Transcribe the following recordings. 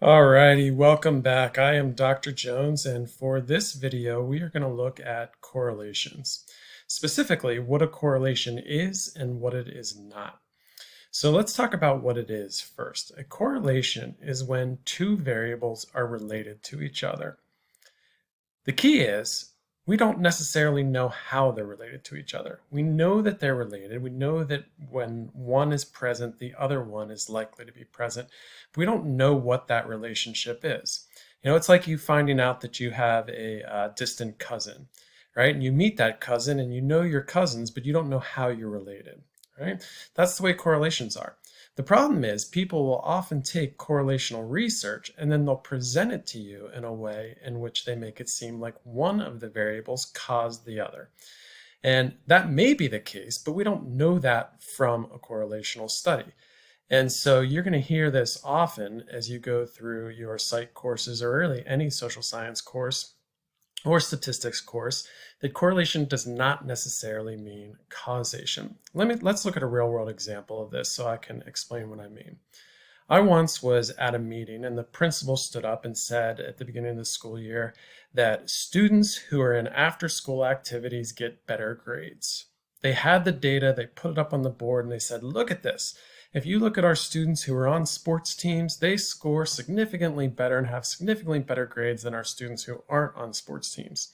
Alrighty, welcome back. I am Dr. Jones, and for this video, we are going to look at correlations. Specifically, what a correlation is and what it is not. So let's talk about what it is first. A correlation is when two variables are related to each other. The key is we don't necessarily know how they're related to each other. We know that they're related. We know that when one is present, the other one is likely to be present. But we don't know what that relationship is. It's like you finding out that you have a distant cousin, right? And you meet that cousin and you know your cousins, but you don't know how you're related, right? That's the way correlations are. The problem is people will often take correlational research and then they'll present it to you in a way in which they make it seem like one of the variables caused the other. And that may be the case, but we don't know that from a correlational study. And so you're going to hear this often as you go through your psych courses or really any social science course or statistics course, that correlation does not necessarily mean causation. Let's look at a real-world example of this so I can explain what I mean. I once was at a meeting and the principal stood up and said at the beginning of the school year that students who are in after-school activities get better grades. They had the data, they put it up on the board, and they said, look at this. If you look at our students who are on sports teams, they score significantly better and have significantly better grades than our students who aren't on sports teams.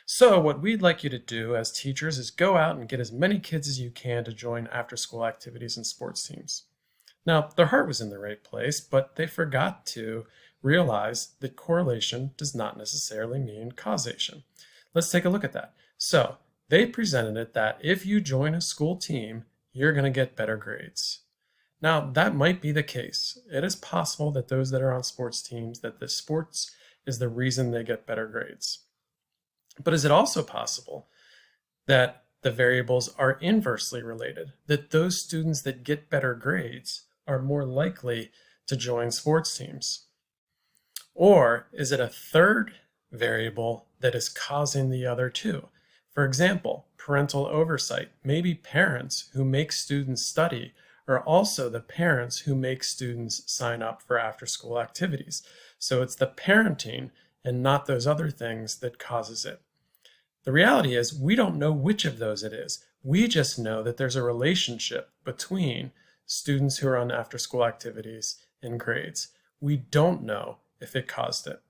So what we'd like you to do as teachers is go out and get as many kids as you can to join after-school activities and sports teams. Now, their heart was in the right place, but they forgot to realize that correlation does not necessarily mean causation. Let's take a look at that. So they presented it that if you join a school team, you're going to get better grades. Now, that might be the case. It is possible that those that are on sports teams, that the sports is the reason they get better grades. But is it also possible that the variables are inversely related, that those students that get better grades are more likely to join sports teams? Or is it a third variable that is causing the other two? For example, parental oversight. Maybe parents who make students study are also the parents who make students sign up for after-school activities. So it's the parenting and not those other things that causes it. The reality is we don't know which of those it is. We just know that there's a relationship between students who are on after-school activities and grades. We don't know if it caused it.